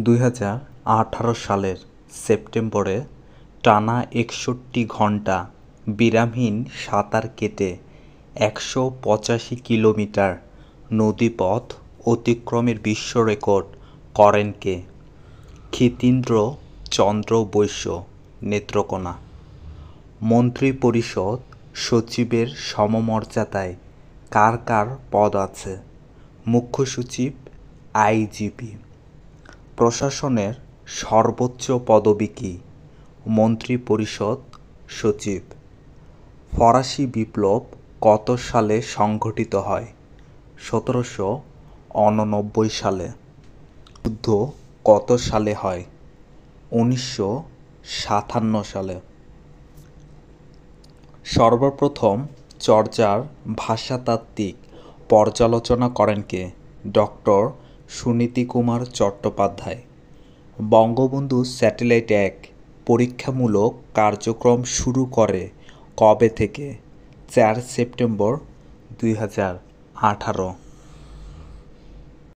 2018 সালের সেপ্টেম্বরে টানা 61 ঘণ্টা বিরামহীন সাঁতার কেটে 185 কিলোমিটার নদীপথ অতিক্রমের বিশ্ব রেকর্ড করেন কে? ক্ষিতীন্দ্র চন্দ্র বৈশ্য, নেত্রকোনা। মন্ত্রিপরিষদ সচিবের সমমর্যাদায় কার কার পদ আছে? মুখ্য সচিব, আইজিপি। প্রশাসনের সর্বোচ্চ পদবি কী? মন্ত্রিপরিষদ সচিব। ফরাসি বিপ্লব কত সালে সংঘটিত হয়? 1789 সালে। যুদ্ধ কত সালে হয়? 1957 সালে। সর্বপ্রথম চর্যার ভাষাতাত্ত্বিক পর্যালোচনা করেন কে? ডক্টর সুনীতিকুমার চট্টোপাধ্যায়। বঙ্গবন্ধু স্যাটেলাইট 1 পরীক্ষামূলক কার্যক্রম শুরু করে কবে থেকে? 4 সেপ্টেম্বর 2018।